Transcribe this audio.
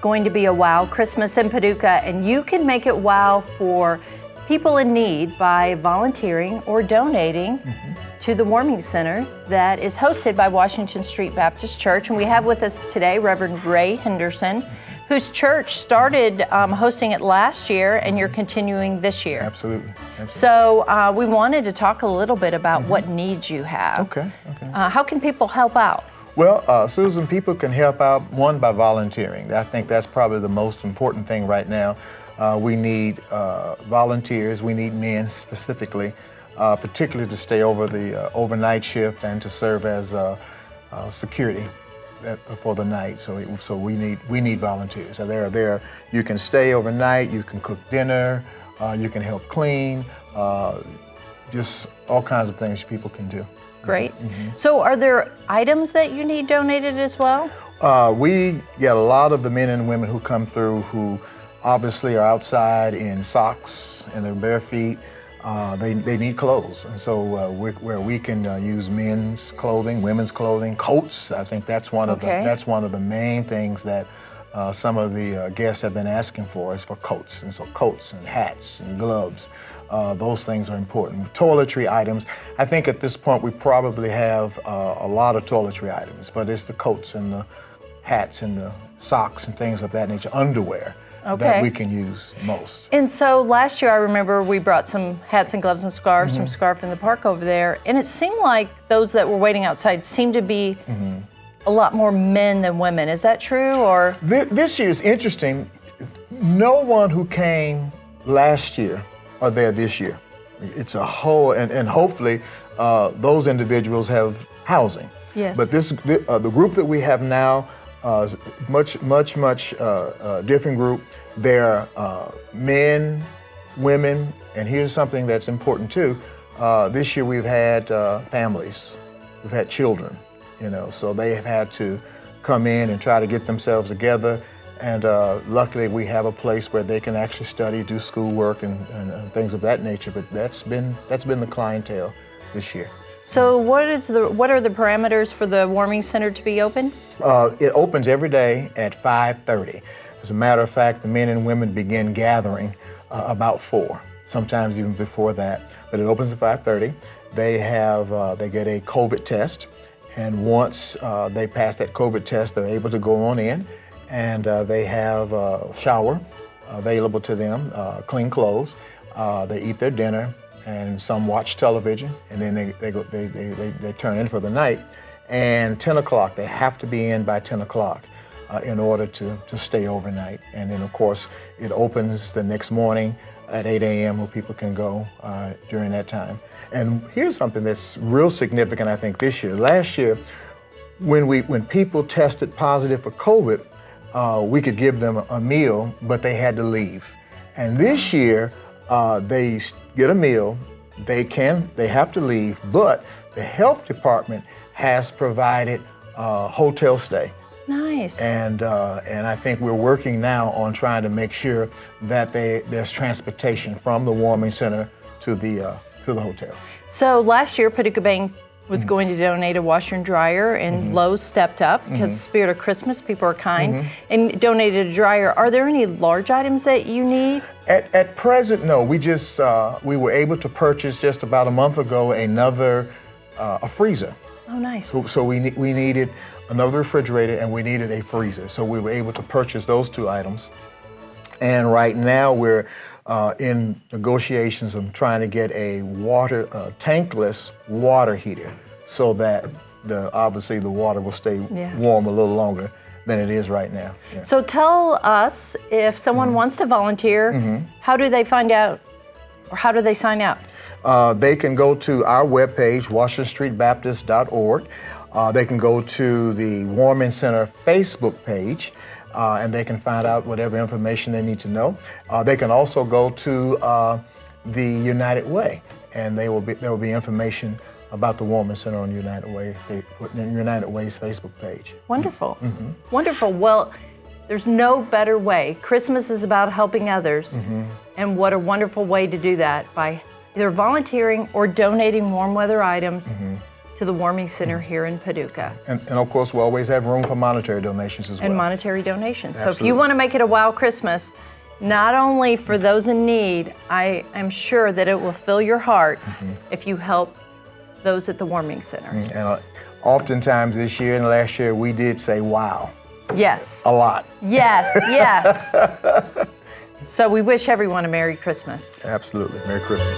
going to be a wow Christmas in Paducah, and you can make it wow for people in need by volunteering or donating to the Warming Center that is hosted by Washington Street Baptist Church. And we have with us today Reverend Ray Henderson, whose church started hosting it last year, and you're continuing this year. Absolutely. So we wanted to talk a little bit about what needs you have. Okay. How can people help out? Well, Susan, people can help out, one, by volunteering. I think that's probably the most important thing right now. We need volunteers. We need men specifically, particularly to stay over the overnight shift and to serve as security for the night. So we need volunteers. So they're there. You can stay overnight. You can cook dinner. You can help clean. Just all kinds of things people can do. Great. So are there items that you need donated as well? We get a lot of the men and women who come through who obviously are outside in socks and their bare feet. They need clothes, and so where we can use men's clothing, women's clothing, coats. I think that's one of the main things that some of the guests have been asking for, is for coats. And so coats and hats and gloves. Those things are important. Toiletry items. I think at this point we probably have a lot of toiletry items, but it's the coats and the hats and the socks and things of that nature, underwear, that we can use most. And so last year I remember we brought some hats and gloves and scarves from Scarf in the Park over there, and it seemed like those that were waiting outside seemed to be a lot more men than women. Is that true? Or this year is interesting. No one who came last year are there this year. It's a whole, and hopefully those individuals have housing. Yes. But the group that we have now is much different group. They're men, women, and here's something that's important too. This year we've had families, we've had children, so they have had to come in and try to get themselves together. And luckily we have a place where they can actually study, do schoolwork and things of that nature. But that's been the clientele this year. So what are the parameters for the Warming Center to be open? It opens every day at 5:30. As a matter of fact, the men and women begin gathering about 4, sometimes even before that. But it opens at 5:30. They get a COVID test, and once they pass that COVID test, they're able to go on in. And they have a shower available to them, clean clothes. They eat their dinner, and some watch television, and then they turn in for the night. And 10 o'clock, they have to be in by 10 o'clock in order to stay overnight. And then, of course, it opens the next morning at 8 a.m. where people can go during that time. And here's something that's real significant, I think, this year. Last year, when people tested positive for COVID, we could give them a meal, but they had to leave. And this year, they get a meal, they have to leave, but the health department has provided hotel stay. Nice. And I think we're working now on trying to make sure that there's transportation from the Warming Center to the hotel. So last year, Paducah Bank was going to donate a washer and dryer, and Lowe's stepped up because spirit of Christmas, people are kind, and donated a dryer. Are there any large items that you need? At present, no. We were able to purchase just about a month ago a freezer. Oh, nice. So we needed another refrigerator, and we needed a freezer. So we were able to purchase those 2 items. And right now we're in negotiations of trying to get a tankless water heater, so that obviously the water will stay warm a little longer than it is right now. Yeah. So tell us, if someone wants to volunteer, how do they find out, or how do they sign up? They can go to our webpage, WashingtonStreetBaptist.org. They can go to the Warming Center Facebook page, and they can find out whatever information they need to know. They can also go to the United Way, and there will be information about the Warming Center on United Way's Facebook page. Wonderful. Wonderful. Well, there's no better way. Christmas is about helping others, and what a wonderful way to do that, by either volunteering or donating warm weather items to the Warming Center here in Paducah. And of course, we always have room for monetary donations as well. And monetary donations. So if Absolutely. you want to make it a wow Christmas, not only for those in need, I am sure that it will fill your heart if you help those at the Warming Center. And oftentimes this year and last year, we did say wow. Yes. A lot. Yes, yes. So we wish everyone a Merry Christmas. Absolutely. Merry Christmas.